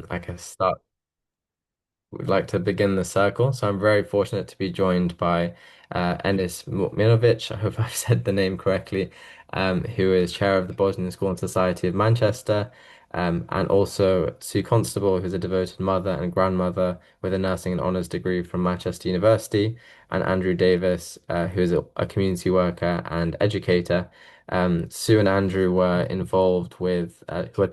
I guess start would like to begin the circle. So I'm very fortunate to be joined by Enis Mukminovic. I hope I've said the name correctly, who is chair of the Bosnian School and Society of Manchester, and also Sue Constable, who's a devoted mother and grandmother with a nursing and honours degree from Manchester University, and Andrew Davis, who is a community worker and educator. Sue and Andrew were involved with, who are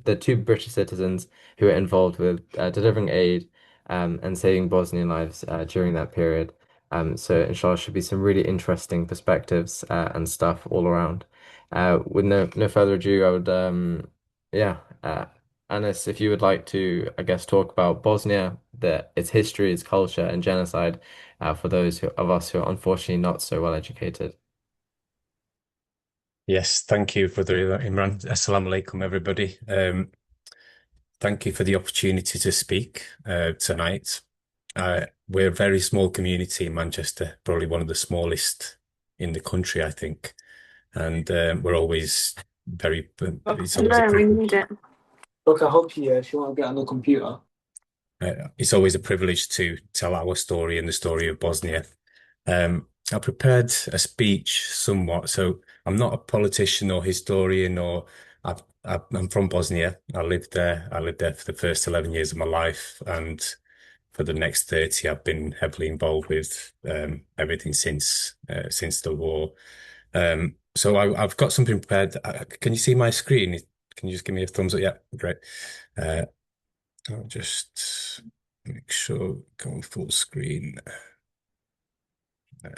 the two British citizens who were involved with delivering aid and saving Bosnian lives during that period. So inshallah should be some really interesting perspectives and stuff all around. With no further ado, I would yeah Anis, if you would like to, I guess, talk about Bosnia, its history, its culture, and genocide for those of us who are unfortunately not so well educated. Yes, thank you for the Imran. Assalamu alaikum, everybody. Thank you for the opportunity to speak tonight. We're a very small community in Manchester, probably one of the smallest in the country, I think. And we're always very, it's always a No, we need privilege. it. Look, I hope you, if you want to get on the computer. It's always a privilege to tell our story and the story of Bosnia. I prepared a speech somewhat, so I'm not a politician or historian, or I'm from Bosnia. I lived there. I lived there for the first 11 years of my life, and for the next 30, I've been heavily involved with everything since the war. So I've got something prepared. Can you see my screen? Can you just give me a thumbs up? Yeah, great. Uh, I'll just make sure going full screen. Uh,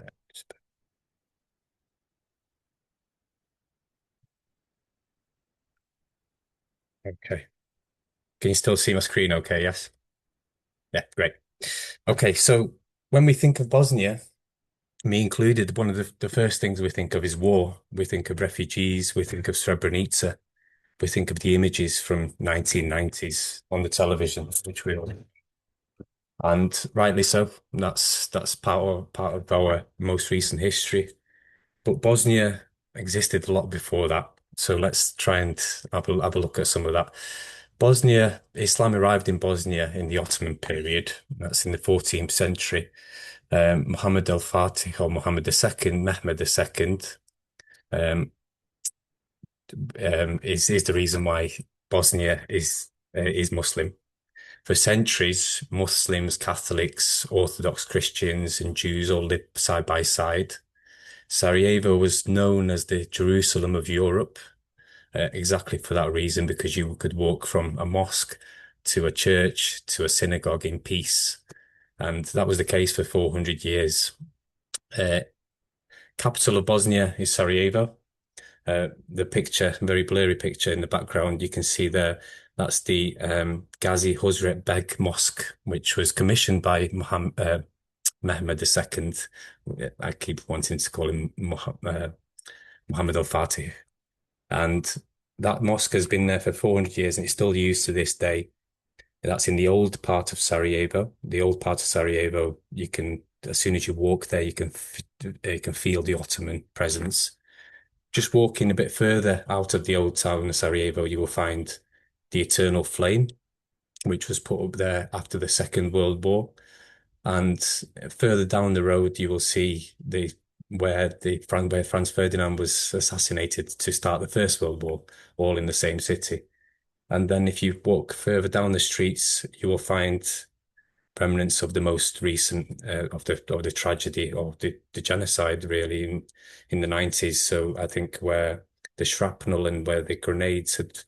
okay. Can you still see my screen okay? Yes. Yeah, great. Okay, so when we think of Bosnia, me included, one of the first things we think of is war. We think of refugees, we think of Srebrenica, we think of the images from 1990s on the television, which we all, and rightly so. That's part of our most recent history. But Bosnia existed a lot before that. So let's try and have a look at some of that. Islam arrived in Bosnia in the Ottoman period. That's in the 14th century. Muhammad al-Fatih or Muhammad II, Mehmed II, um, is the reason why Bosnia is Muslim. For centuries, Muslims, Catholics, Orthodox Christians, and Jews all lived side by side. Sarajevo was known as the Jerusalem of Europe, exactly for that reason, because you could walk from a mosque to a church to a synagogue in peace. And that was the case for 400 years. Uh, Capital of Bosnia is Sarajevo. The picture, very blurry picture in the background, you can see there, that's the Gazi Huzret Beg Mosque, which was commissioned by Mehmed II. I keep wanting to call him Muhammad al-Fatih. And that mosque has been there for 400 years and it's still used to this day. That's in the old part of Sarajevo. The old part of Sarajevo, as soon as you walk there, you can feel the Ottoman presence. Just walking a bit further out of the old town of Sarajevo, you will find the Eternal Flame, which was put up there after the Second World War. And further down the road, you will see where Franz Ferdinand was assassinated to start the First World War, all in the same city. And then if you walk further down the streets, you will find remnants of the most recent of the tragedy or the genocide really in the 90s. So I think where the shrapnel and where the grenades had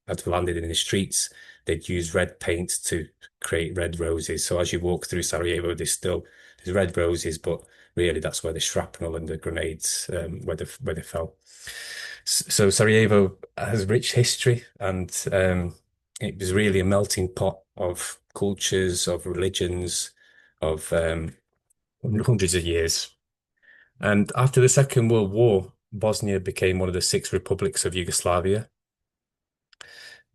had landed in the streets, they'd use red paint to create red roses. So as you walk through Sarajevo, there's red roses, but really that's where the shrapnel and the grenades where they fell. So Sarajevo has rich history, and it was really a melting pot of cultures, of religions, of hundreds of years. And after the Second World War, Bosnia became one of the six republics of Yugoslavia.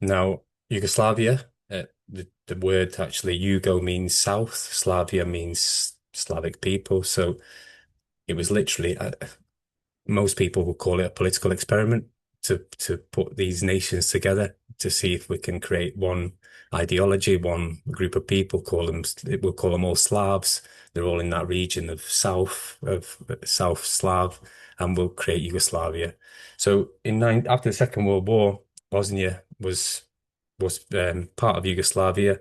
Now, Yugoslavia, the word actually Yugo means south, Slavia means Slavic people. So it was literally most people would call it a political experiment to put these nations together. to see if we can create one ideology, one group of people, we'll call them all Slavs. They're all in that region of South Slav, and we'll create Yugoslavia. So after the Second World War, Bosnia was part of Yugoslavia.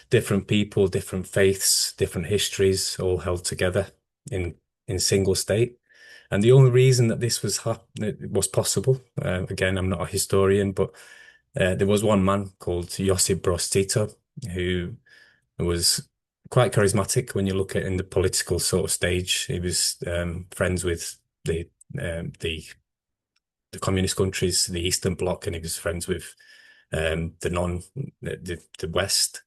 Different people, different faiths, different histories, all held together in single state. And the only reason that it was possible, again, I'm not a historian, but there was one man called Josip Broz Tito who was quite charismatic when you look at in the political sort of stage. He was friends with the um, the the communist countries, the Eastern Bloc, and he was friends with the non the West.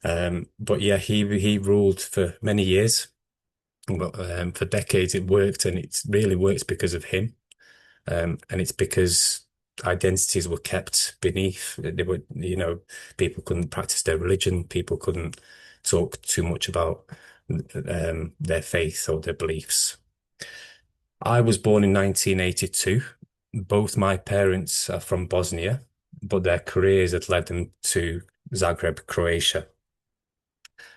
But yeah, he ruled for many years. Well, for decades it worked, and it really works because of him. And it's because identities were kept beneath. They were, people couldn't practice their religion. People couldn't talk too much about their faith or their beliefs. I was born in 1982. Both my parents are from Bosnia, but their careers had led them to Zagreb, Croatia.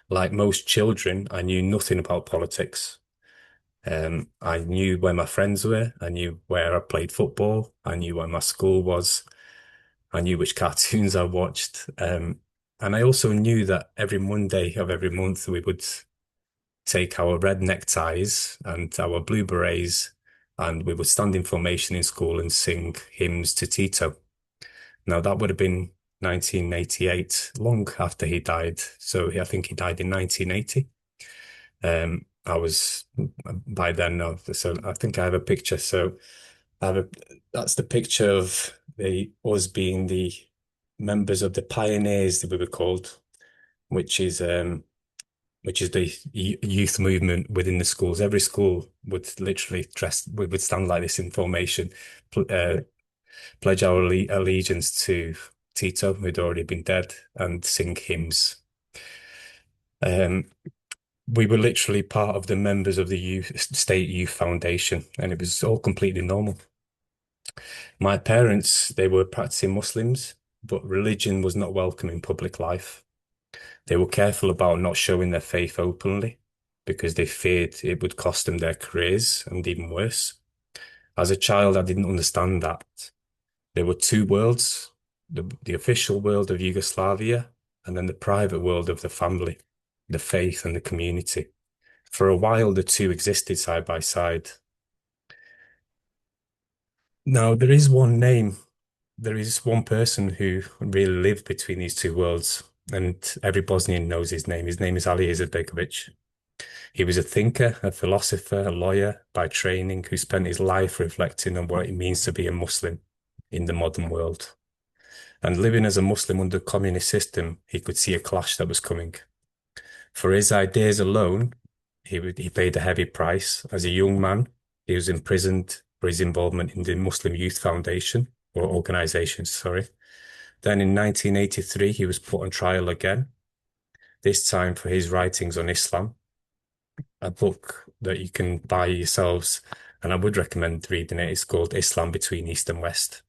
Like most children, I knew nothing about politics. I knew where my friends were. I knew where I played football. I knew where my school was. I knew which cartoons I watched. And I also knew that every Monday of every month we would take our red neckties and our blue berets, and we would stand in formation in school and sing hymns to Tito. Now that would have been 1988, long after he died. So I think he died in 1980. I was by then, so I think I have a picture. So I have a, that's the picture of us being the members of the pioneers that we were called, which is um, which is the youth movement within the schools. Every school would literally we would stand like this in formation, pl pledge our allegiance to Tito, who'd already been dead, and sing hymns. Um, we were literally part of the members of the State Youth Foundation, and it was all completely normal. My parents, they were practicing Muslims, but religion was not welcome in public life. They were careful about not showing their faith openly because they feared it would cost them their careers and even worse. As a child, I didn't understand that. There were two worlds, the official world of Yugoslavia and then the private world of the family, the faith and the community. For a while, the two existed side by side. Now, there is one person who really lived between these two worlds, and every Bosnian knows his name. His name is Ali Izetbegovic. He was a thinker, a philosopher, a lawyer by training who spent his life reflecting on what it means to be a Muslim in the modern world. And living as a Muslim under the communist system, he could see a clash that was coming. For his ideas alone, he paid a heavy price. As a young man, he was imprisoned for his involvement in the Muslim Youth Foundation, or organization, sorry. Then in 1983, he was put on trial again, this time for his writings on Islam, a book that you can buy yourselves, and I would recommend reading it. It's called Islam Between East and West.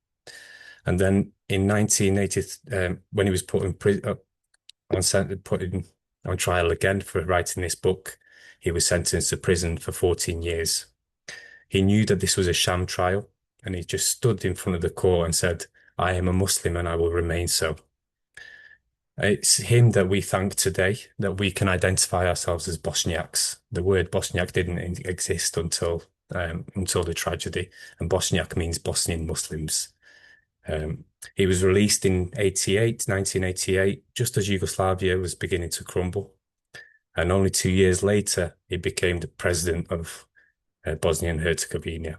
And then in 1980, when he was put in put in on trial again for writing this book, he was sentenced to prison for 14 years. He knew that this was a sham trial, and he just stood in front of the court and said, "I am a Muslim and I will remain so." It's him that we thank today that we can identify ourselves as Bosniaks. The word Bosniak didn't exist until the tragedy, and Bosniak means Bosnian Muslims. Um, he was released in 1988, just as Yugoslavia was beginning to crumble. And only 2 years later, he became the president of Bosnia and Herzegovina.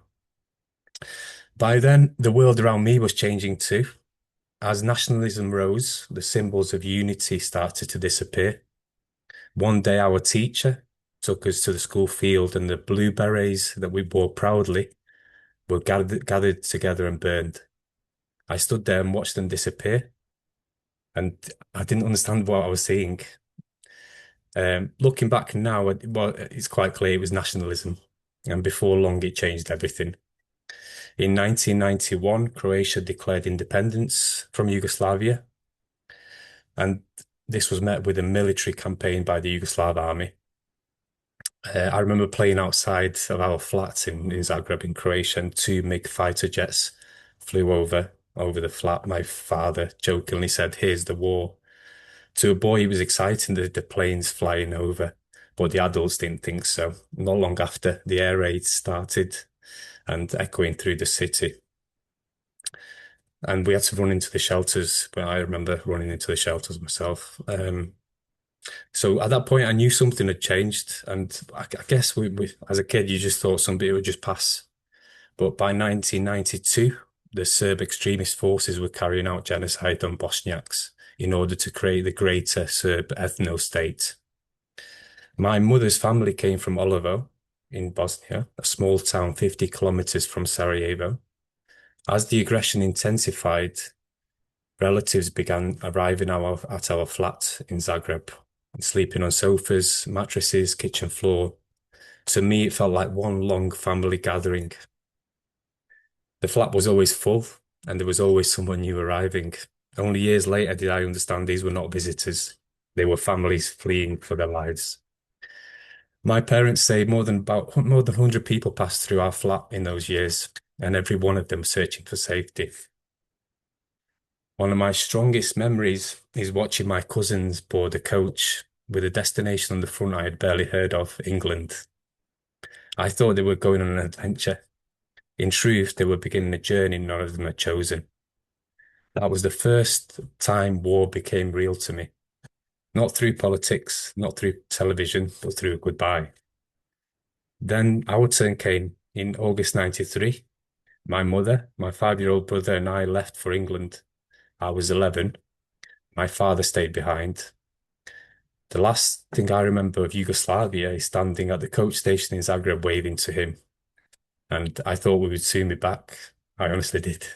By then, the world around me was changing too. As nationalism rose, the symbols of unity started to disappear. One day, our teacher took us to the school field, and the blue berets that we wore proudly were gathered together and burned. I stood there and watched them disappear, and I didn't understand what I was seeing. Looking back now, it's quite clear it was nationalism, and before long, it changed everything. In 1991, Croatia declared independence from Yugoslavia, and this was met with a military campaign by the Yugoslav army. I remember playing outside of our flat in Zagreb in Croatia, and two MiG fighter jets flew over the flat. My father jokingly said, "Here's the war." To a boy, it was exciting the planes flying over, but the adults didn't think so. Not long after, the air raids started and echoing through the city. And we had to run into the shelters. But I remember running into the shelters myself. So at that point, I knew something had changed, and I guess as a kid, you just thought somebody would just pass. But by 1992, the Serb extremist forces were carrying out genocide on Bosniaks in order to create the greater Serb ethno-state. My mother's family came from Olivo in Bosnia, a small town 50 kilometers from Sarajevo. As the aggression intensified, relatives began arriving at our flat in Zagreb and sleeping on sofas, mattresses, kitchen floor. To me, it felt like one long family gathering. The flat was always full, and there was always someone new arriving. Only years later did I understand these were not visitors. They were families fleeing for their lives. My parents say more than 100 people passed through our flat in those years, and every one of them searching for safety. One of my strongest memories is watching my cousins board a coach with a destination on the front I had barely heard of, England. I thought they were going on an adventure. In truth, they were beginning a journey none of them had chosen. That was the first time war became real to me. Not through politics, not through television, but through a goodbye. Then our turn came in August 93. My mother, my 5-year-old brother, and I left for England. I was 11. My father stayed behind. The last thing I remember of Yugoslavia is standing at the coach station in Zagreb waving to him. And I thought we would soon be back. I honestly did.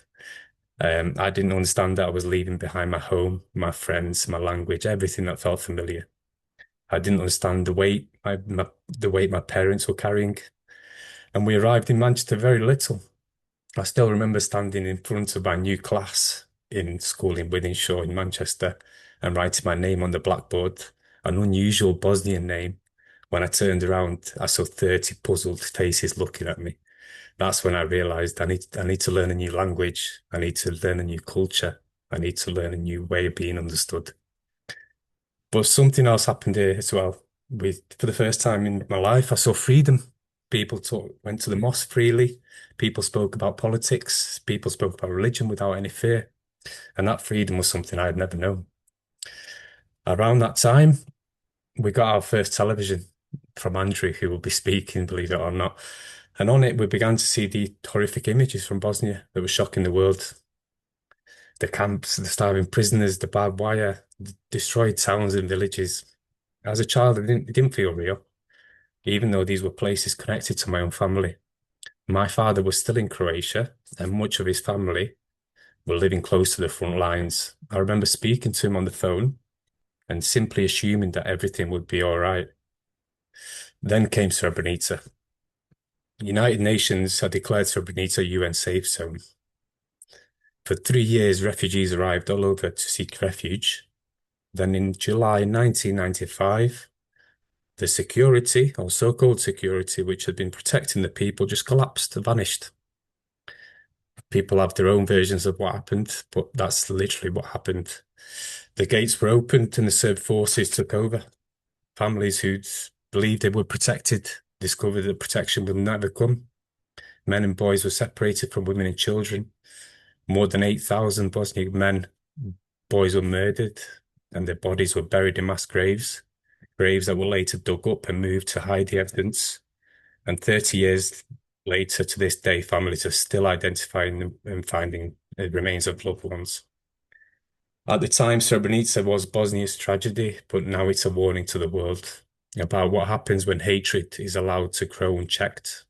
I didn't understand that I was leaving behind my home, my friends, my language, everything that felt familiar. I didn't understand the weight my parents were carrying. And we arrived in Manchester very little. I still remember standing in front of my new class in school in Wythenshawe in Manchester and writing my name on the blackboard, an unusual Bosnian name. When I turned around, I saw 30 puzzled faces looking at me. That's when I realized I need to learn a new language. I need to learn a new culture. I need to learn a new way of being understood. But something else happened here as well. For the first time in my life, I saw freedom. Went to the mosque freely. People spoke about politics. People spoke about religion without any fear. And that freedom was something I had never known. Around that time, we got our first television from Andrew, who will be speaking, believe it or not. And on it, we began to see the horrific images from Bosnia that were shocking the world. The camps, the starving prisoners, the barbed wire, the destroyed towns and villages. As a child, it didn't feel real, even though these were places connected to my own family. My father was still in Croatia, and much of his family were living close to the front lines. I remember speaking to him on the phone and simply assuming that everything would be all right. Then came Srebrenica. The United Nations had declared Srebrenica a UN safe zone. For 3 years, refugees arrived all over to seek refuge. Then in July 1995, the security, or so-called security, which had been protecting the people, just collapsed, vanished. People have their own versions of what happened, but that's literally what happened. The gates were opened and the Serb forces took over. Families who'd believed they were protected discovered that protection would never come. Men and boys were separated from women and children. More than 8,000 Bosniak boys were murdered, and their bodies were buried in mass graves that were later dug up and moved to hide the evidence. And 30 years later, to this day, families are still identifying and finding the remains of loved ones. At the time, Srebrenica was Bosnia's tragedy, but now it's a warning to the world about what happens when hatred is allowed to grow unchecked,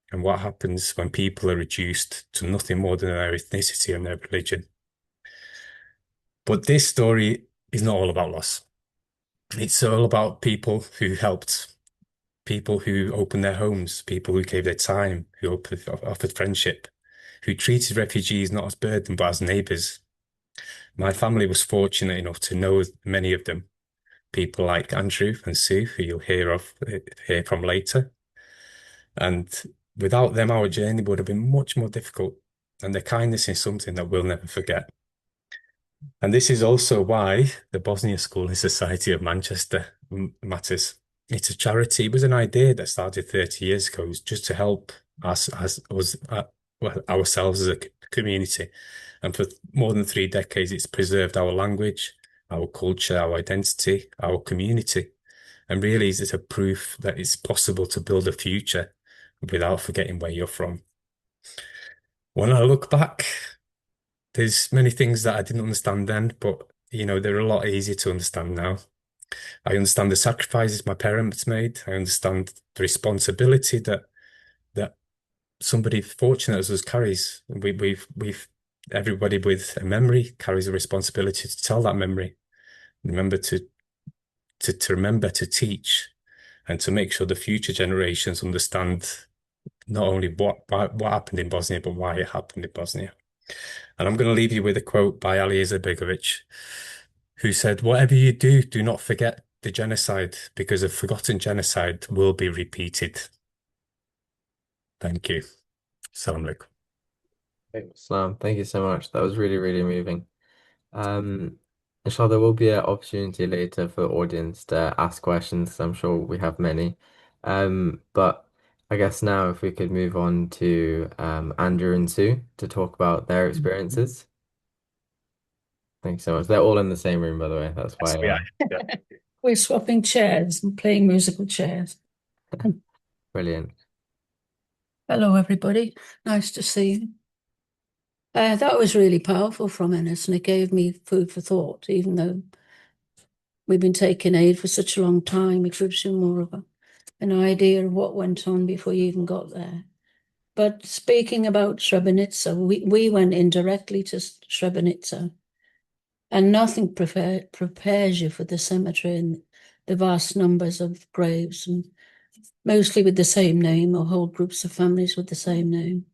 and what happens when people are reduced to nothing more than their ethnicity and their religion. But this story is not all about loss. It's all about people who helped, people who opened their homes, people who gave their time, who offered friendship. who treated refugees not as burden but as neighbours. My family was fortunate enough to know many of them, people like Andrew and Sue, who you'll hear from later. And without them, our journey would have been much more difficult. And their kindness is something that we'll never forget. And this is also why the Bosnia School in Society of Manchester matters. It's a charity. It was an idea that started 30 years ago. It was just to help well, ourselves as a community. And for more than 3 decades, it's preserved our language, our culture, our identity, our community. And really, it's a proof that it's possible to build a future without forgetting where you're from. When I look back, there's many things that I didn't understand then, but they're a lot easier to understand now. I understand the sacrifices my parents made. I understand the responsibility that somebody fortunate as us carries. We've everybody with a memory carries a responsibility to tell that memory. Remember to remember to teach and to make sure the future generations understand not only what happened in Bosnia, but why it happened in Bosnia. And I'm going to leave you with a quote by Ali Izetbegovic, who said, "Whatever you do, do not forget the genocide, because a forgotten genocide will be repeated." Thank you. Salam alaikum. Islam, thank you so much. That was really, really moving. Um, inshallah, there will be an opportunity later for audience to ask questions. I'm sure we have many. But I guess now if we could move on to Andrew and Sue to talk about their experiences. Thanks so much. They're all in the same room, by the way. That's Yes, why. we are. Yeah. We're swapping chairs and playing musical chairs. Brilliant. Hello, everybody. Nice to see you. That was really powerful from Ennis, and it gave me food for thought, even though we've been taking aid for such a long time. It gives you more of an idea of what went on before you even got there. But speaking about Srebrenica, we went in directly to Srebrenica, and nothing prepares you for the cemetery and the vast numbers of graves, and mostly with the same name, or whole groups of families with the same name.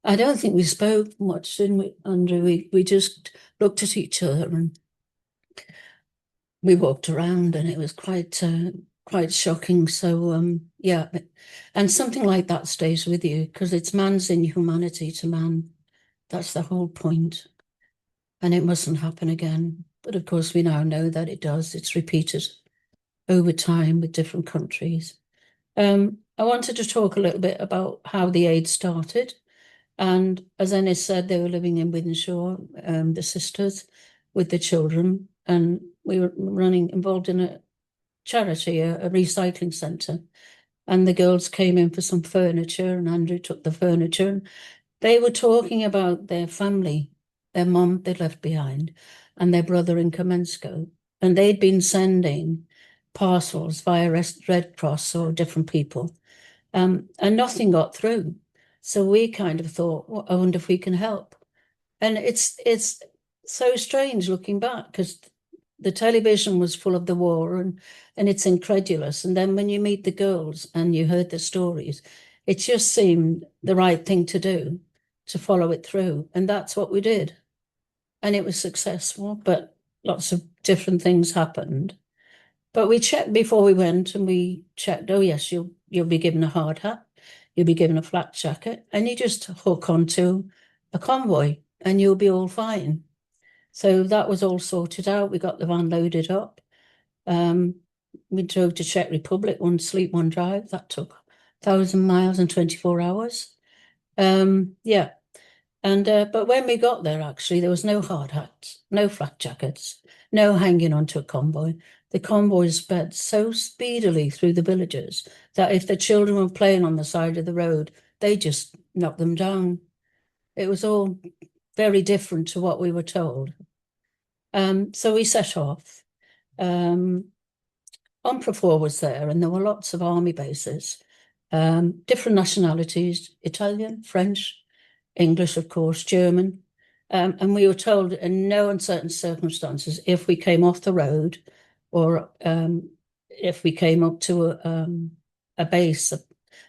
I don't think we spoke much, didn't we, Andrew? We just looked at each other and we walked around, and it was quite shocking. So yeah, and something like that stays with you because it's man's inhumanity to man. That's the whole point, and it mustn't happen again. But of course, we now know that it does. It's repeated over time with different countries. I wanted to talk a little bit about how the aid started. And as Ennis said, they were living in Wythenshawe, the sisters with the children. And we were involved in a charity, a recycling centre. And the girls came in for some furniture, and Andrew took the furniture. And they were talking about their family, their mum they'd left behind, and their brother in Kamensko. And they'd been sending parcels via Red Cross or different people, and nothing got through. So we kind of thought, well, I wonder if we can help. And it's so strange looking back because the television was full of the war, and it's incredulous. And then when you meet the girls and you heard the stories, it just seemed the right thing to do, to follow it through. And that's what we did. And it was successful, but lots of different things happened. But we checked before we went, and we checked, oh yes, you'll be given a hard hat, you'll be given a flak jacket, and you just hook onto a convoy and you'll be all fine. So that was all sorted out. We got the van loaded up. We drove to Czech Republic, one sleep, one drive. That took 1,000 miles and 24 hours. Yeah. And but when we got there, actually, there was no hard hats, no flak jackets, no hanging onto a convoy. The convoy sped so speedily through the villages that if the children were playing on the side of the road, they just knocked them down. It was all very different to what we were told. So we set off. Umprafor was there, and there were lots of army bases, different nationalities, Italian, French, English, of course, German. And we were told in no uncertain circumstances, if we came off the road or if we came up to a base,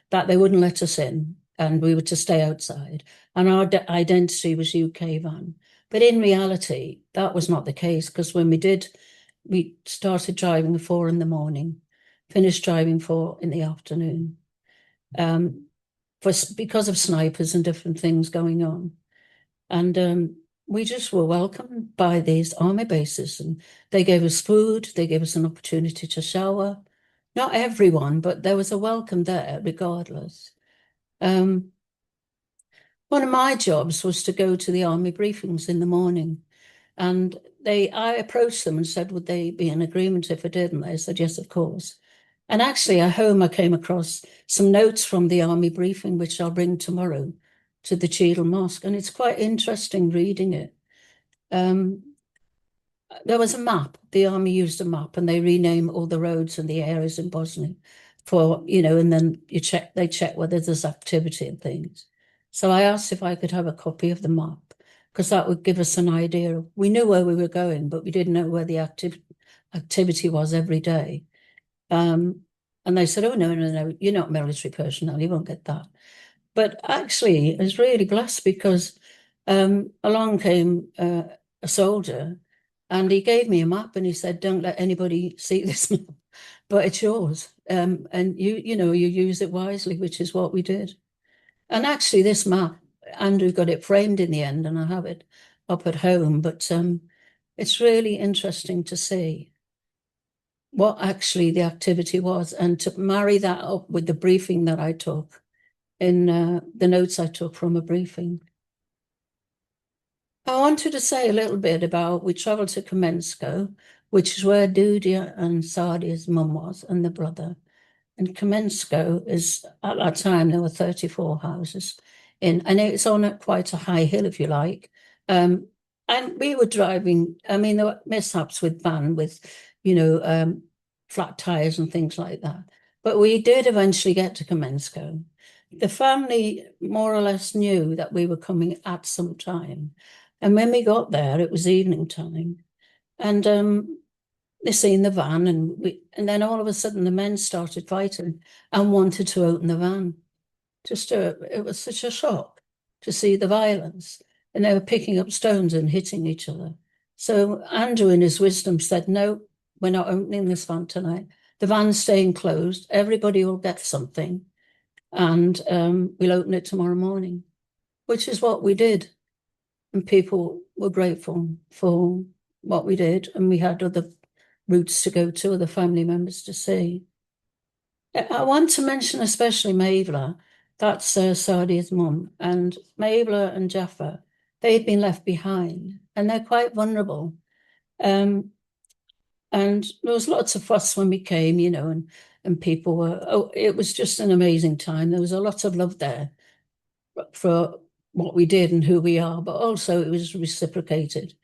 that they wouldn't let us in and we were to stay outside. and our identity was UK van. But in reality, that was not the case, because when we started driving at 4 in the morning, finished driving 4 in the afternoon, because of snipers and different things going on. And we just were welcomed by these army bases, and they gave us food, they gave us an opportunity to shower. Not everyone, but there was a welcome there regardless. One of my jobs was to go to the army briefings in the morning, and I approached them and said, would they be in agreement if I did? And they said, yes, of course. And actually, at home, I came across some notes from the army briefing, which I'll bring tomorrow to the Cheadle Mosque. And it's quite interesting reading it. There was a map. The army used a map, and they rename all the roads and the areas in Bosnia and then they check whether there's activity and things. So I asked if I could have a copy of the map, because that would give us an idea. We knew where we were going, but we didn't know where the activity was every day. And they said, oh, no, you're not military personnel, you won't get that. But actually, I was really blessed, because along came a soldier, and he gave me a map, and he said, don't let anybody see this map, but it's yours. And you use it wisely, which is what we did. And actually, this map, Andrew got it framed in the end, and I have it up at home. But it's really interesting to see what actually the activity was, and to marry that up with the briefing that I took in the notes I took from a briefing. I wanted to say a little bit about, we travelled to Kamensko, which is where Dudia and Sadia's mum was, and the brother. And Kamensko is, at that time, there were 34 houses and it's on quite a high hill, if you like. And we were driving, I mean, there were mishaps with van, with, flat tires and things like that. But we did eventually get to Kamensko. The family more or less knew that we were coming at some time. And when we got there, it was evening time. And they seen the van, and then all of a sudden the men started fighting and wanted to open the van. It was such a shock to see the violence. And they were picking up stones and hitting each other. So Andrew, in his wisdom, said, no, we're not opening this van tonight. The van's staying closed. Everybody will get something, and we'll open it tomorrow morning, which is what we did. And people were grateful for what we did. And we had other routes to go to, other family members to see. I want to mention especially Mavla. That's Sadia's mum. And Mavla and Jaffa, they'd been left behind, and they're quite vulnerable. And there was lots of fuss when we came, and people it was just an amazing time. There was a lot of love there for what we did and who we are, but also it was reciprocated.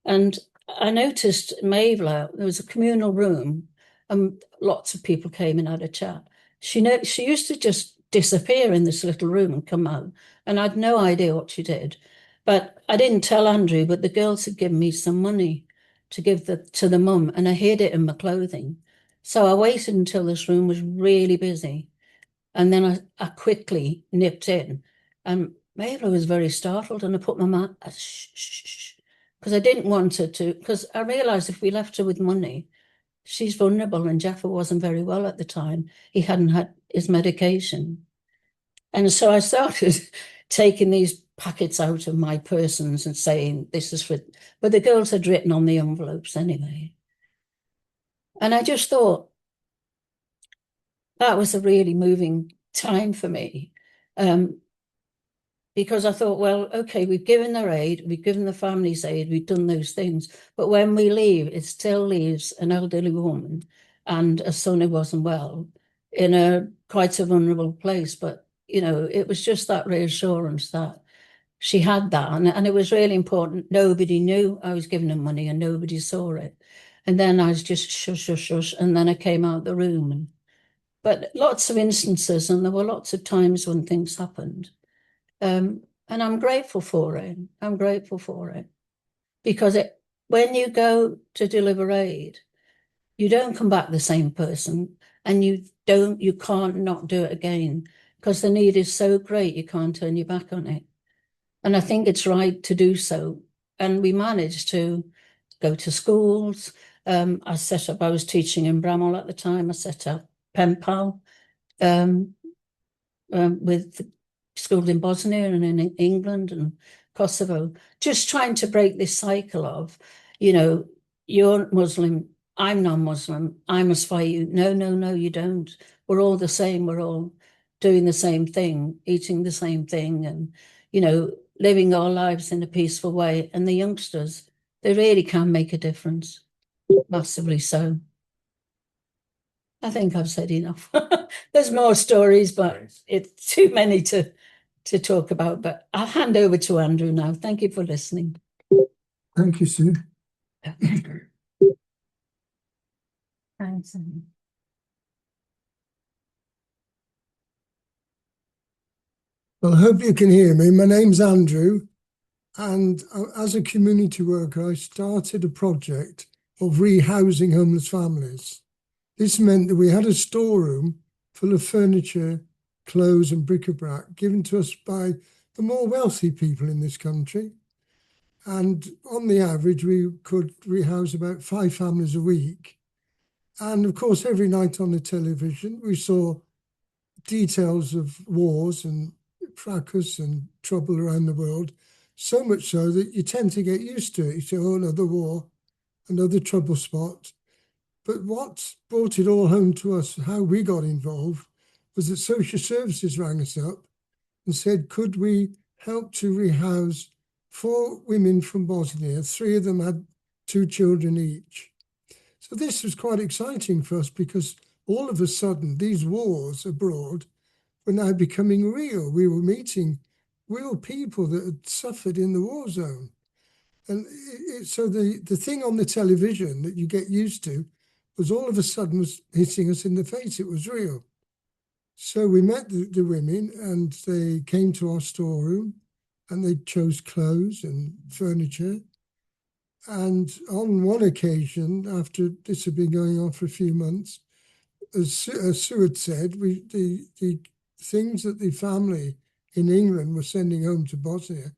And I noticed in Mavla, there was a communal room, and lots of people came and had a chat. She used to just disappear in this little room and come out, and I'd no idea what she did. But I didn't tell Andrew, but the girls had given me some money to give to the mum, and I hid it in my clothing. So I waited until this room was really busy, and then I quickly nipped in. And Mabel was very startled, and I put my mouth, shh, because I didn't want her to, because I realised if we left her with money, she's vulnerable, and Jaffa wasn't very well at the time. He hadn't had his medication. And so I started taking these packets out of my persons and saying, this is for, but the girls had written on the envelopes anyway. And I just thought that was a really moving time for me. Because I thought, well, okay, we've given their aid, we've given the families aid, we've done those things. But when we leave, it still leaves an elderly woman and a son who wasn't well in quite a vulnerable place. But, it was just that reassurance that she had that. And it was really important. Nobody knew I was giving them money, and nobody saw it. And then I was just shush, shush, shush. And then I came out the room. But lots of instances, and there were lots of times when things happened. And I'm grateful for it. I'm grateful for it, because when you go to deliver aid, you don't come back the same person, and you can't not do it again, because the need is so great, you can't turn your back on it. And I think it's right to do so. And we managed to go to schools. I was teaching in Bramall at the time. I set up pen pal um, with schools in Bosnia and in England and Kosovo, just trying to break this cycle of, you know, you're Muslim, I'm non-Muslim, I must fight you. No, no, no, you don't. We're all the same. We're all doing the same thing, eating the same thing, and, living our lives in a peaceful way. And the youngsters, they really can make a difference, massively so. I think I've said enough. There's more stories, but it's too many to talk about. But I'll hand over to Andrew now. Thank you for listening. Thank you, Sue. Thanks. Well, I hope you can hear me. My name's Andrew, and as a community worker, I started a project of rehousing homeless families. This meant that we had a storeroom full of furniture, clothes and bric-a-brac given to us by the more wealthy people in this country. And on the average, we could rehouse about 5 families a week. And of course, every night on the television, we saw details of wars and fracas and trouble around the world, so much so that you tend to get used to it. You say, oh, another war, another trouble spot. But what brought it all home to us, how we got involved, was that social services rang us up and said, could we help to rehouse 4 women from Bosnia? 3 of them had 2 children each. So this was quite exciting for us because all of a sudden these wars abroad were now becoming real. We were meeting real people that had suffered in the war zone. And so the thing on the television that you get used to was all of a sudden was hitting us in the face. It was real. So we met the women and they came to our storeroom and they chose clothes and furniture. And on one occasion, after this had been going on for a few months, as Sue had said, the things that the family in England were sending home to Bosnia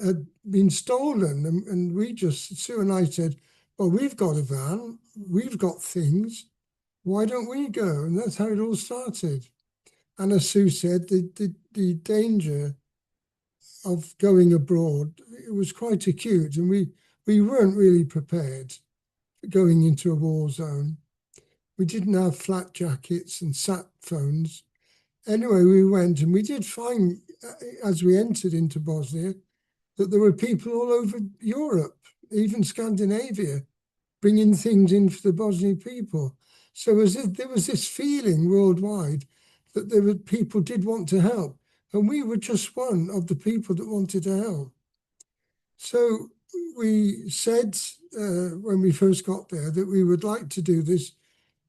had been stolen. And we just, Sue and I said, well, we've got a van, we've got things, why don't we go? And that's how it all started. And as Sue said, the danger of going abroad, it was quite acute, and we weren't really prepared for going into a war zone. We didn't have flat jackets and sat phones. Anyway, we went and we did find, as we entered into Bosnia, that there were people all over Europe, even Scandinavia, bringing things in for the Bosnian people. So there was this feeling worldwide that there were people did want to help. And we were just one of the people that wanted to help. So we said when we first got there that we would like to do this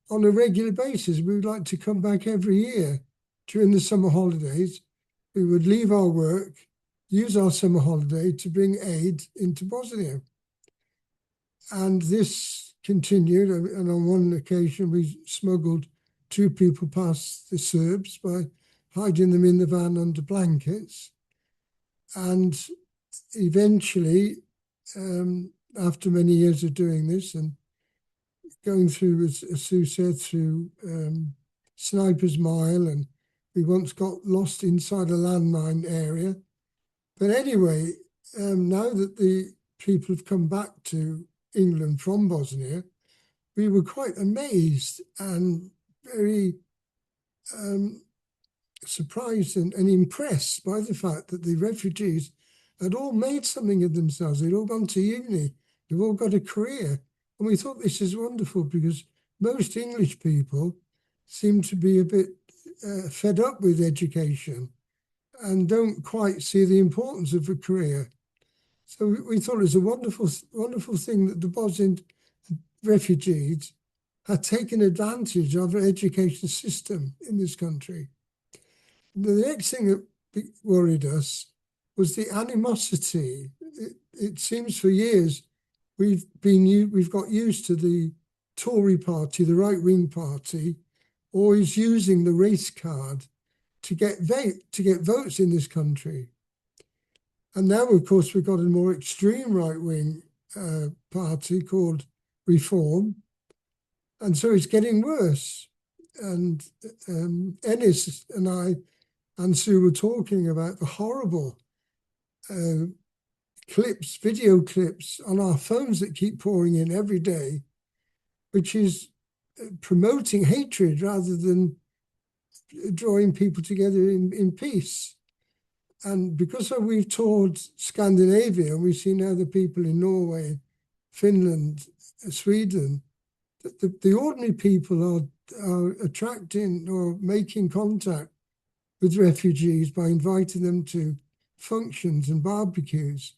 on a regular basis. We would like to come back every year during the summer holidays. We would leave our work, use our summer holiday to bring aid into Bosnia. And this continued. And on one occasion, we smuggled 2 people past the Serbs by hiding them in the van under blankets. And eventually, after many years of doing this and going through, as Sue said, through Sniper's Mile, and we once got lost inside a landmine area. But anyway, now that the people have come back to England from Bosnia, we were quite amazed and very surprised and impressed by the fact that the refugees had all made something of themselves. They'd all gone to uni, they've all got a career. And we thought this is wonderful because most English people seem to be a bit fed up with education and don't quite see the importance of a career. So we thought it was a wonderful, wonderful thing that the Bosnian refugees had taken advantage of our education system in this country. The next thing that worried us was the animosity. It seems for years we've got used to the Tory party, the right-wing party, always using the race card to get votes in this country. And now, of course, we've got a more extreme right-wing party called Reform. And so it's getting worse. And Ennis and I and Sue were talking about the horrible video clips on our phones that keep pouring in every day, which is promoting hatred rather than drawing people together in peace. And because we've toured Scandinavia, and we've seen other people in Norway, Finland, Sweden, the ordinary people are attracting or making contact with refugees by inviting them to functions and barbecues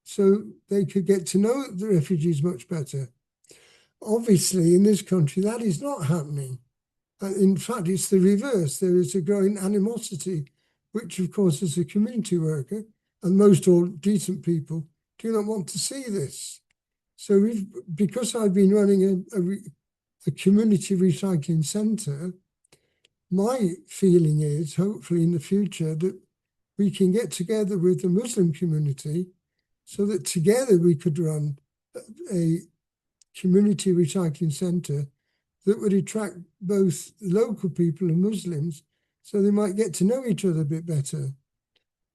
so they could get to know the refugees much better. Obviously, in this country, that is not happening. In fact, it's the reverse. There is a growing animosity, which, of course, as a community worker, and most all decent people do not want to see this. So because I've been running a community recycling centre, my feeling is, hopefully in the future, that we can get together with the Muslim community so that together we could run a community recycling centre that would attract both local people and Muslims so they might get to know each other a bit better.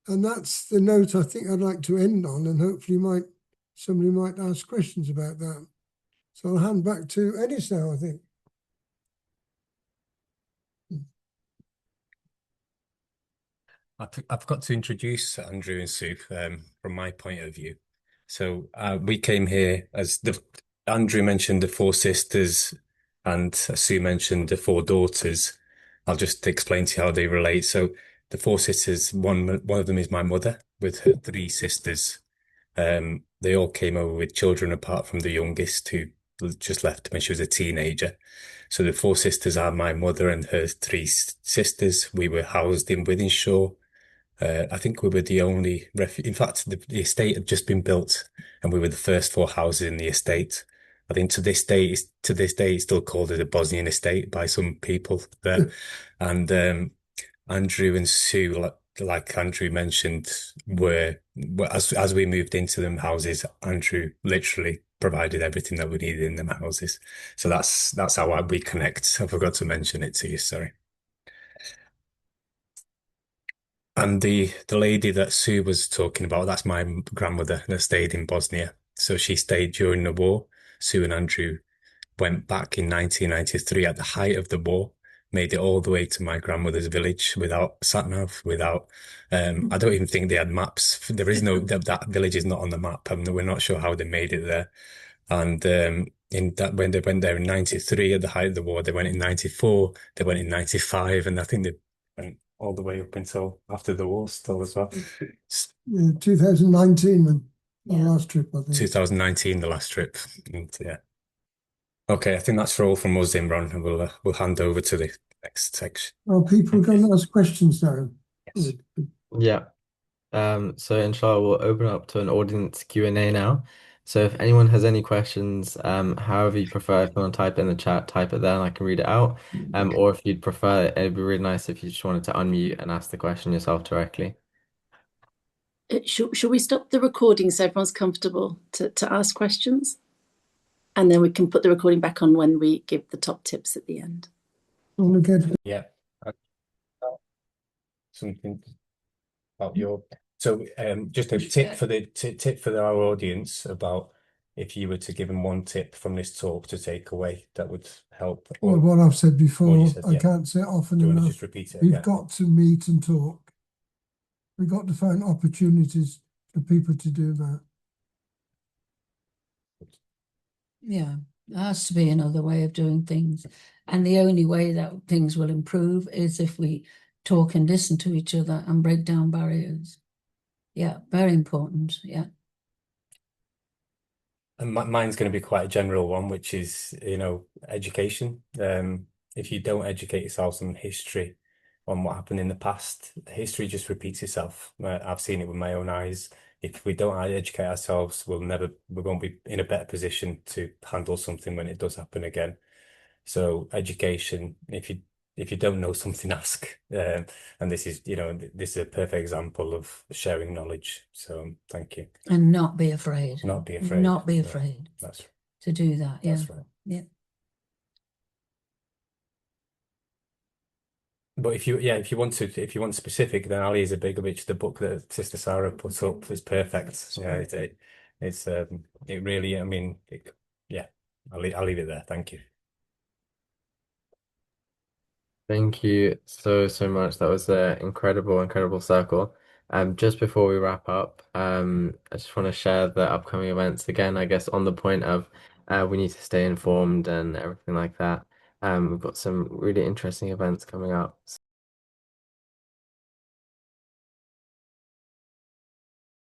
And that's the note I think I'd like to end on, and hopefully somebody might ask questions about that. So I'll hand back to Ennis now, I think. I've got to introduce Andrew and Sue from my point of view. So we came here as Andrew mentioned the four sisters and Sue mentioned the four daughters. I'll just explain to you how they relate. So the four sisters, one of them is my mother with her three sisters. They all came over with children apart from the youngest who just left when she was a teenager. So the four sisters are my mother and her three sisters. We were housed in Wythenshawe. I think we were the only in fact, the estate had just been built, and we were the first four houses in the estate. I think to this day, it's still called it a Bosnian estate by some people there. And Andrew and Sue, like Andrew mentioned, were as we moved into them houses, Andrew literally provided everything that we needed in them houses. So that's how we connect. I forgot to mention it to you. Sorry. And the lady that Sue was talking about, that's my grandmother that stayed in Bosnia. So she stayed during the war. Sue and Andrew went back in 1993 at the height of the war, made it all the way to my grandmother's village without sat nav, without I don't even think they had maps. There is no that village is not on the map, and we're not sure how they made it there. And in that when they went there in 93 at the height of the war, they went in 94, they went in 95, and I think they went all the way up until after the war still as well. Yeah, 2019 when the last trip, I think. 2019, the last trip. And, yeah. Okay, I think that's for all from us, Imran, and we'll hand over to the next section. Well, people are going to ask questions now. Yes. Yeah. So inshallah, we'll open up to an audience Q&A now. So if anyone has any questions, however you prefer, if you want to type it in the chat, type it there and I can read it out. Or if you'd prefer, it'd be really nice if you just wanted to unmute and ask the question yourself directly. Should we stop the recording so everyone's comfortable to ask questions? And then we can put the recording back on when we give the top tips at the end. Yeah. Something about your just a tip for our audience about if you were to give them one tip from this talk to take away that would help. Well, what I've said before, said, I can't say it often Do you want to enough. just repeat it We've again? got to meet and talk. We've got to find opportunities for people to do that. Yeah, there has to be another way of doing things. And the only way that things will improve is if we talk and listen to each other and break down barriers. Yeah, very important. Yeah. And mine's going to be quite a general one, which is, education. If you don't educate yourselves on history, on what happened in the past, history just repeats itself. I've seen it with my own eyes. If we don't educate ourselves, we won't be in a better position to handle something when it does happen again. So education, if you if you don't know something, ask. And this is, this is a perfect example of sharing knowledge. So thank you. And not be afraid. Not be afraid. Not be Yeah, afraid that's to do that. Yeah. that's right. Yeah. But if you want specific, then Ali is a Begovic, the book that Sister Sarah put up is perfect. Yeah, it really, I mean, yeah, I'll leave it there. Thank you. Thank you so, so much. That was an incredible, incredible circle. Just before we wrap up, I just want to share the upcoming events again, I guess on the point of we need to stay informed and everything like that. We've got some really interesting events coming up.